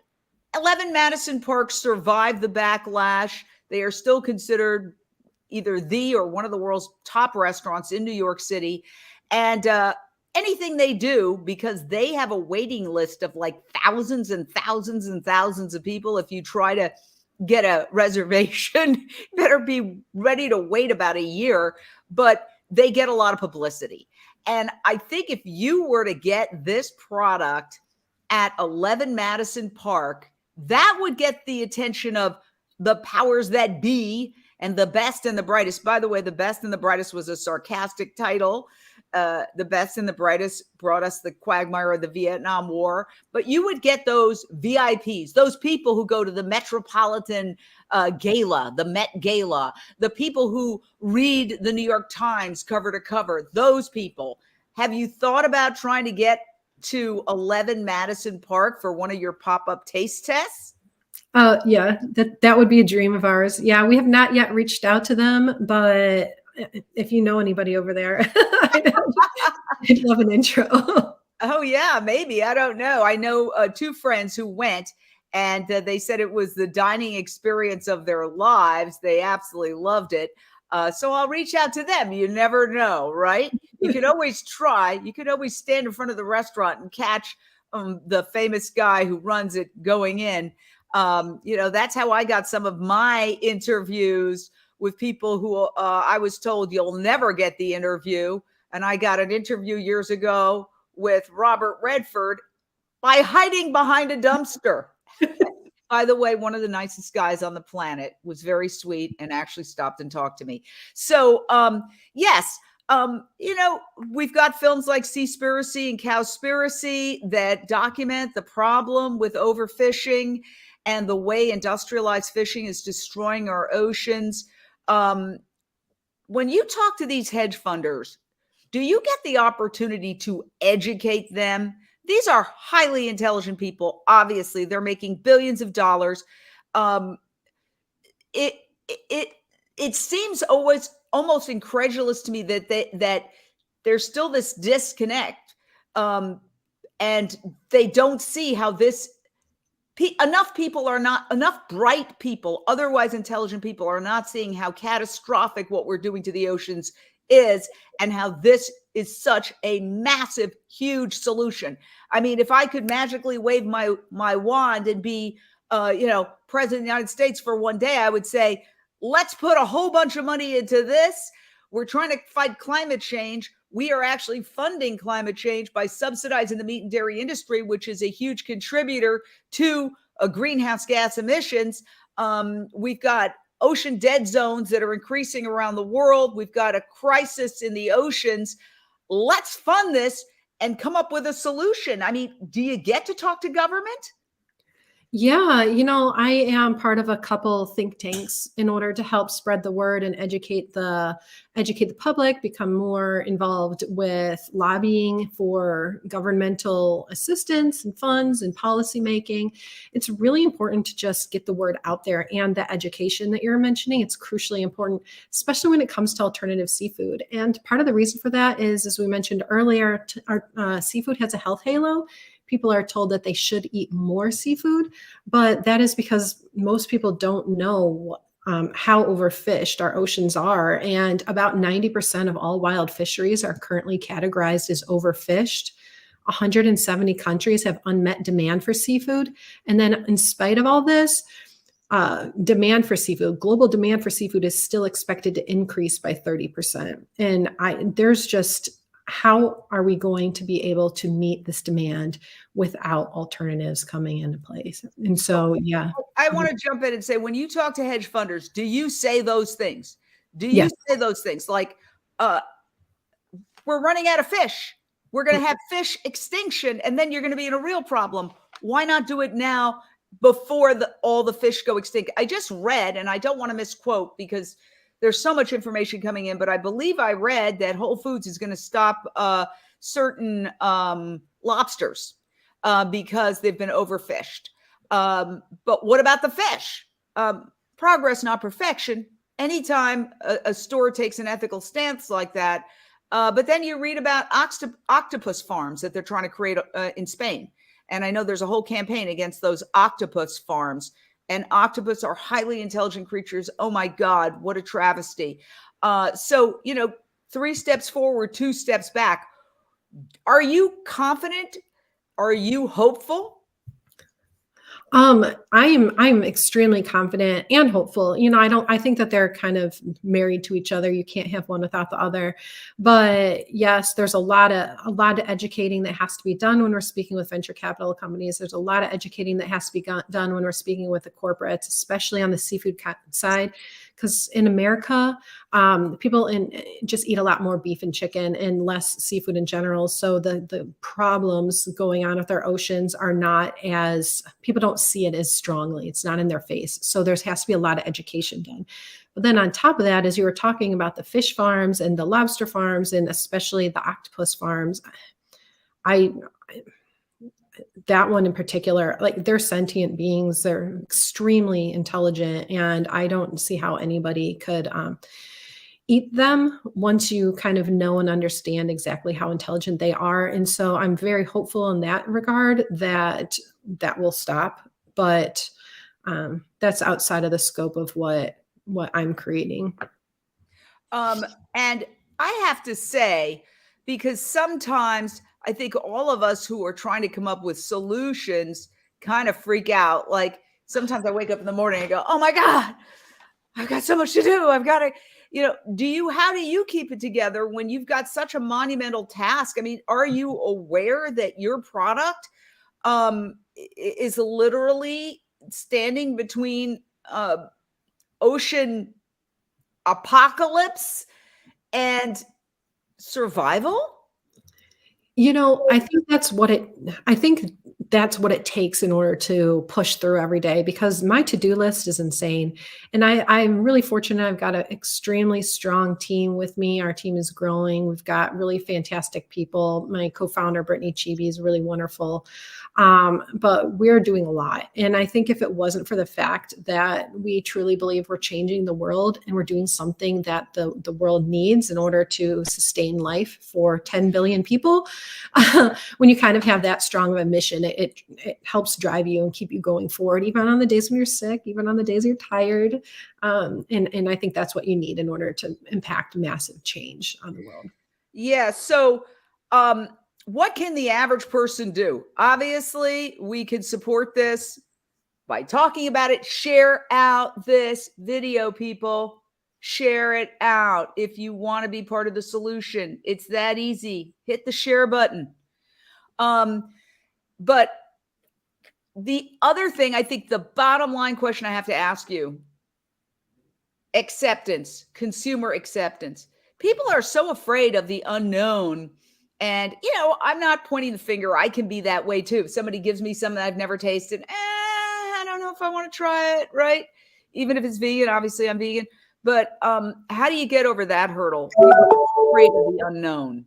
[SPEAKER 1] 11 Madison Park survived the backlash. They are still considered either the or one of the world's top restaurants in New York City. And anything they do, because they have a waiting list of like thousands and thousands and thousands of people. If you try to get a reservation, you better be ready to wait about a year, but they get a lot of publicity. And I think if you were to get this product at 11 Madison Park, that would get the attention of the powers that be and the best and the brightest. By the way, the best and the brightest was a sarcastic title. The best and the brightest brought us the quagmire of the Vietnam War. But you would get those VIPs, those people who go to the Metropolitan Gala, the Met Gala, the people who read the New York Times cover to cover, those people. Have you thought about trying to get to 11 Madison Park for one of your pop-up taste tests?
[SPEAKER 2] Yeah, that would be a dream of ours. Yeah, we have not yet reached out to them, but if you know anybody over there, I'd love an intro.
[SPEAKER 1] Oh yeah, maybe. I don't know. I know two friends who went, and they said it was the dining experience of their lives. They absolutely loved it. So I'll reach out to them. You never know, right? You can always try. You could always stand in front of the restaurant and catch the famous guy who runs it going in. That's how I got some of my interviews with people who I was told you'll never get the interview. And I got an interview years ago with Robert Redford by hiding behind a dumpster. By the way, one of the nicest guys on the planet, was very sweet and actually stopped and talked to me. So, yes, we've got films like Seaspiracy and Cowspiracy that document the problem with overfishing and the way industrialized fishing is destroying our oceans. When you talk to these hedge funders, do you get the opportunity to educate them? These are highly intelligent people. Obviously, they're making billions of dollars. It seems always almost incredulous to me that there's still this disconnect, and they don't see how enough bright people, otherwise intelligent people, are not seeing how catastrophic what we're doing to the oceans is, and how this is such a massive, huge solution. I mean, if I could magically wave my wand and be, president of the United States for one day, I would say, let's put a whole bunch of money into this. We're trying to fight climate change. We are actually funding climate change by subsidizing the meat and dairy industry, which is a huge contributor to greenhouse gas emissions. We've got ocean dead zones that are increasing around the world. We've got a crisis in the oceans. Let's fund this and come up with a solution. I mean, do you get to talk to government?
[SPEAKER 2] Yeah, I am part of a couple think tanks in order to help spread the word and educate the public, become more involved with lobbying for governmental assistance and funds and policy making. It's really important to just get the word out there, and the education that you're mentioning, it's crucially important, especially when it comes to alternative seafood. And part of the reason for that is, as we mentioned earlier, our seafood has a health halo. People are told that they should eat more seafood, but that is because most people don't know how overfished our oceans are. And about 90% of all wild fisheries are currently categorized as overfished. 170 countries have unmet demand for seafood. And then in spite of all this, demand for seafood, global demand for seafood is still expected to increase by 30%. And there's just, how are we going to be able to meet this demand without alternatives coming into place? And so, yeah.
[SPEAKER 1] I want to jump in and say, when you talk to hedge funders, do you say those things? Do you
[SPEAKER 2] Yes.
[SPEAKER 1] say those things like, we're running out of fish. We're going to have fish extinction, and then you're going to be in a real problem. Why not do it now before all the fish go extinct. I just read, and I don't want to misquote because there's so much information coming in, but I believe I read that Whole Foods is going to stop certain lobsters because they've been overfished. But what about the fish? Progress, not perfection. Anytime a store takes an ethical stance like that, but then you read about octopus farms that they're trying to create in Spain. And I know there's a whole campaign against those octopus farms. And octopus are highly intelligent creatures. Oh my God, what a travesty. So, 3 steps forward, 2 steps back. Are you confident? Are you hopeful?
[SPEAKER 2] I'm extremely confident and hopeful. I think that they're kind of married to each other. You can't have one without the other. But yes, there's a lot of educating that has to be done when we're speaking with venture capital companies. There's a lot of educating that has to be done when we're speaking with the corporates, especially on the seafood side. Because in America, people just eat a lot more beef and chicken and less seafood in general. So the problems going on with our oceans are not as, people don't see it as strongly. It's not in their face. So there has to be a lot of education done. But then on top of that, as you were talking about the fish farms and the lobster farms, and especially the octopus farms, that one in particular, like, they're sentient beings, they're extremely intelligent, and I don't see how anybody could eat them once you kind of know and understand exactly how intelligent they are. And so I'm very hopeful in that regard that will stop, but that's outside of the scope of what I'm creating.
[SPEAKER 1] And I have to say, because sometimes I think all of us who are trying to come up with solutions kind of freak out. Like, sometimes I wake up in the morning and go, oh my God, I've got so much to do. I've got to, how do you keep it together when you've got such a monumental task? I mean, are you aware that your product is literally standing between ocean apocalypse and survival?
[SPEAKER 2] I think that's what it takes in order to push through every day, because my to-do list is insane. And I'm really fortunate. I've got an extremely strong team with me. Our team is growing. We've got really fantastic people. My co-founder, Brittany Chibi, is really wonderful. But we're doing a lot. And I think if it wasn't for the fact that we truly believe we're changing the world and we're doing something that the world needs in order to sustain life for 10 billion people, when you kind of have that strong of a mission, it helps drive you and keep you going forward, even on the days when you're sick, even on the days you're tired. And I think that's what you need in order to impact massive change on the world.
[SPEAKER 1] Yeah. So, what can the average person do? Obviously, we can support this by talking about it. Share out this video, people. Share it out. If you want to be part of the solution, it's that easy. Hit the share button. But the other thing, I think the bottom line question I have to ask you, acceptance, consumer acceptance. People are so afraid of the unknown. And, I'm not pointing the finger. I can be that way too. If somebody gives me something I've never tasted, I don't know if I want to try it, right? Even if it's vegan, obviously I'm vegan. But how do you get over that hurdle? Afraid of the unknown.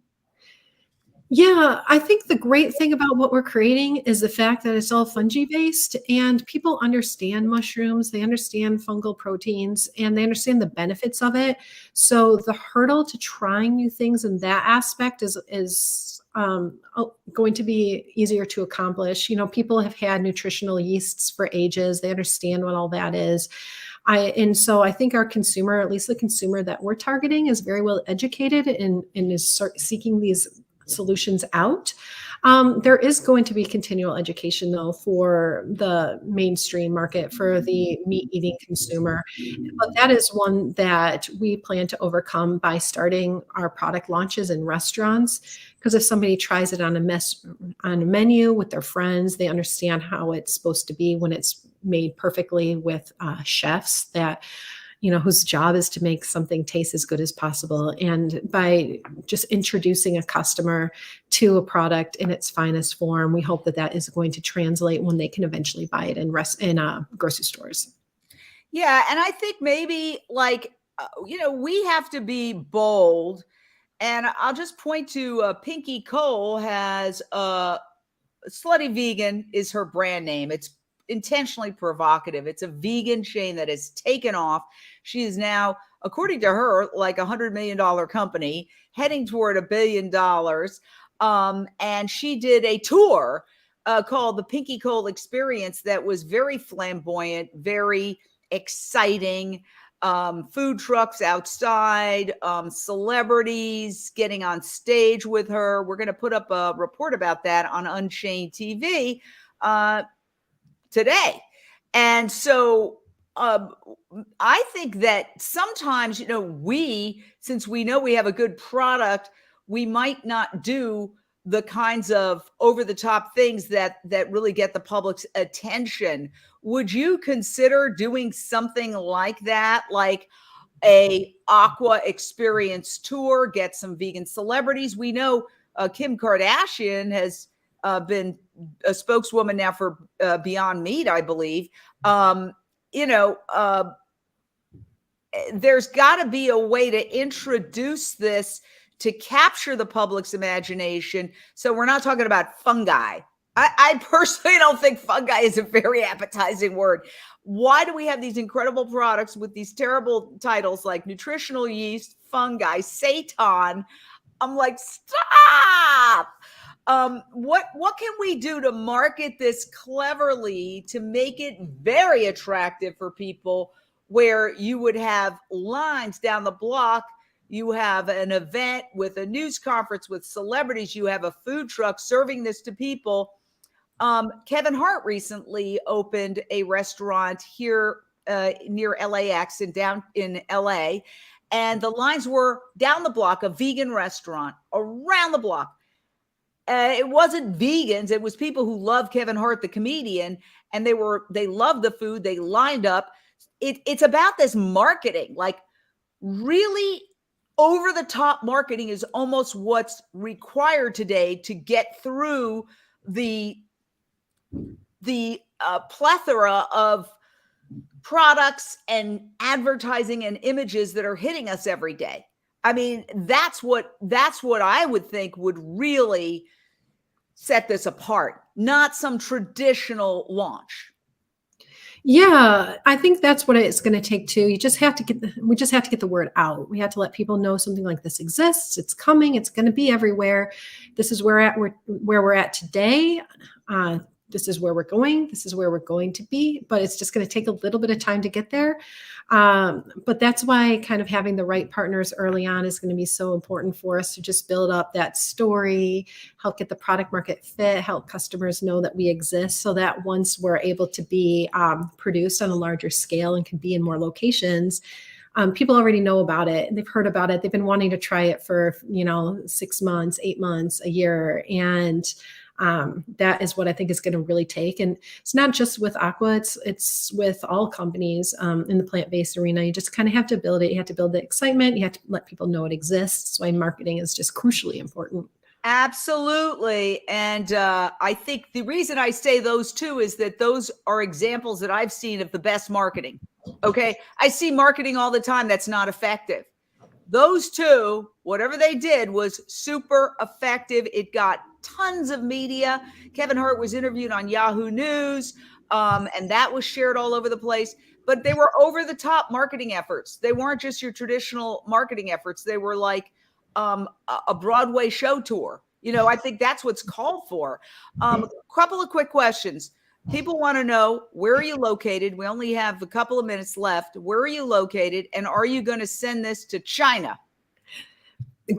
[SPEAKER 2] Yeah, I think the great thing about what we're creating is the fact that it's all fungi based, and people understand mushrooms, they understand fungal proteins, and they understand the benefits of it. So the hurdle to trying new things in that aspect is going to be easier to accomplish. People have had nutritional yeasts for ages. They understand what all that is. And so I think our consumer, at least the consumer that we're targeting, is very well educated and is seeking these solutions out. There is going to be continual education, though, for the mainstream market, for the meat-eating consumer. But that is one that we plan to overcome by starting our product launches in restaurants. Because if somebody tries it on a menu with their friends, they understand how it's supposed to be when it's made perfectly with chefs that whose job is to make something taste as good as possible. And by just introducing a customer to a product in its finest form, we hope that that is going to translate when they can eventually buy it in grocery stores.
[SPEAKER 1] Yeah. And I think maybe we have to be bold. And I'll just point to Pinky Cole has Slutty Vegan is her brand name. It's intentionally provocative. It's a vegan chain that has taken off. She is now, according to her, like $100 million company heading toward $1 billion. And she did a tour called the Pinky Cole Experience that was very flamboyant, very exciting. Food trucks outside, celebrities getting on stage with her. We're going to put up a report about that on Unchained TV today. And so I think that sometimes, since we know we have a good product, we might not do the kinds of over-the-top things that really get the public's attention. Would you consider doing something like that, like a Aqua experience tour, get some vegan celebrities? We know Kim Kardashian has been a spokeswoman now for Beyond Meat, I believe. There's got to be a way to introduce this to capture the public's imagination. So we're not talking about fungi. I personally don't think fungi is a very appetizing word. Why do we have these incredible products with these terrible titles like nutritional yeast, fungi, seitan? I'm like, stop. What can we do to market this cleverly to make it very attractive for people, where you would have lines down the block? You have an event with a news conference with celebrities. You have a food truck serving this to people. Kevin Hart recently opened a restaurant here near LAX and down in LA. And the lines were down the block, a vegan restaurant around the block. It wasn't vegans. It was people who love Kevin Hart, the comedian, and they loved the food. They lined up. It's about this marketing, like really over the top marketing is almost what's required today to get through the plethora of products and advertising and images that are hitting us every day. I mean, that's what I would think would really set this apart, not some traditional launch.
[SPEAKER 2] Yeah, I think that's what it's going to take too. We just have to get the word out. We have to let people know something like this exists. It's coming. It's going to be everywhere. This is where we're at today. This is where we're going. This is where we're going to be. But it's just going to take a little bit of time to get there. But that's why kind of having the right partners early on is going to be so important for us to just build up that story, help get the product market fit, help customers know that we exist, so that once we're able to be produced on a larger scale and can be in more locations, people already know about it and they've heard about it. They've been wanting to try it for 6 months, 8 months, a year. And that is what I think is going to really take. And it's not just with Aqua, it's with all companies in the plant-based arena. You just kind of have to build it. You have to build the excitement. You have to let people know it exists. That's why marketing is just crucially important.
[SPEAKER 1] Absolutely. And I think the reason I say those two is that those are examples that I've seen of the best marketing. Okay. I see marketing all the time that's not effective. Those two, whatever they did, was super effective. It got tons of media. Kevin Hart was interviewed on Yahoo News, and that was shared all over the place. But they were over the top marketing efforts. They weren't just your traditional marketing efforts. They were like a Broadway show tour. I think that's what's called for. Couple of quick questions. People want to know, where are you located? We only have a couple of minutes left. Where are you located? And are you going to send this to China?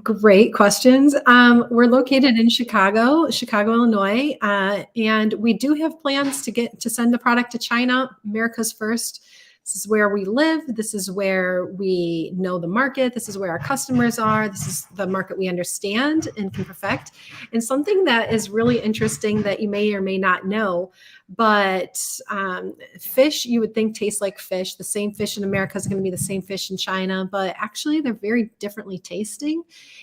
[SPEAKER 2] Great questions. We're located in Chicago, Illinois, and we do have plans to send the product to China. America's first. This is where we live. This is where we know the market. This is where our customers are. This is the market we understand and can perfect. And something that is really interesting that you may or may not know, But fish, you would think tastes like fish. The same fish in America is going to be the same fish in China, but actually they're very differently tasting.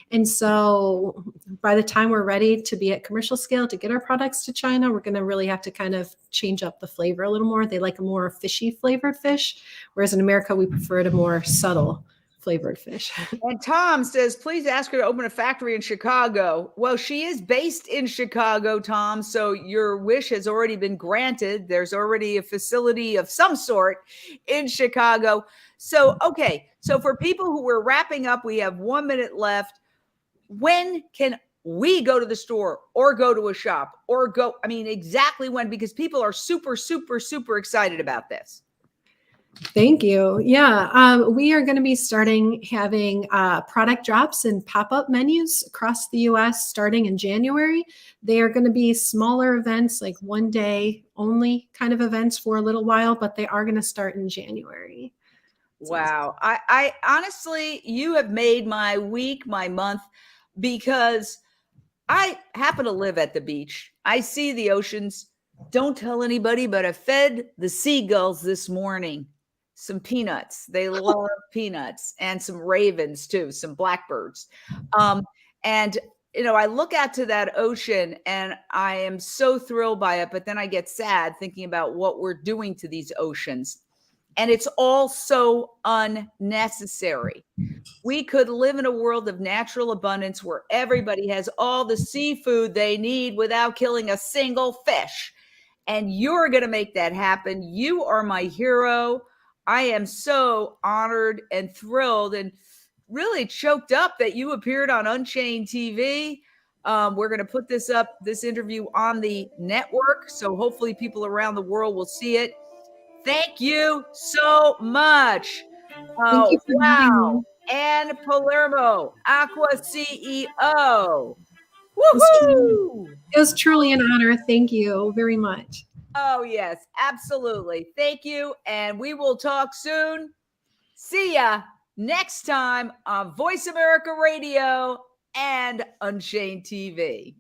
[SPEAKER 2] And so by the time we're ready to be at commercial scale to get our products to China, we're going to really have to kind of change up the flavor a little more. They like a more fishy flavored fish, whereas in America, we prefer a more subtle flavored fish.
[SPEAKER 1] And Tom says, please ask her to open a factory in Chicago. Well, she is based in Chicago, Tom. So your wish has already been granted. There's already a facility of some sort in Chicago. So, okay. So for people who we're wrapping up, we have 1 minute left. When can we go to the store or go to a shop or go? I mean, exactly when, because people are super, super, super excited about this.
[SPEAKER 2] Thank you. Yeah, we are going to be starting having product drops and pop-up menus across the U.S. starting in January. They are going to be smaller events, like one day only kind of events for a little while, but they are going to start in January.
[SPEAKER 1] Wow. I honestly, you have made my week, my month, because I happen to live at the beach. I see the oceans. Don't tell anybody, but I fed the seagulls this morning some peanuts. They love peanuts, and some ravens too, some blackbirds. And I look out to that ocean and I am so thrilled by it, but then I get sad thinking about what we're doing to these oceans. And it's all so unnecessary. We could live in a world of natural abundance where everybody has all the seafood they need without killing a single fish. And you're going to make that happen. You are my hero. I am so honored and thrilled and really choked up that you appeared on Unchained TV. We're going to put this interview on the network. So hopefully people around the world will see it. Thank you so much.
[SPEAKER 2] Thank you for having me.
[SPEAKER 1] Wow. And Palermo, Aqua CEO.
[SPEAKER 2] It was truly an honor. Thank you very much.
[SPEAKER 1] Oh, yes, absolutely. Thank you. And we will talk soon. See ya next time on Voice America Radio and Unchained TV.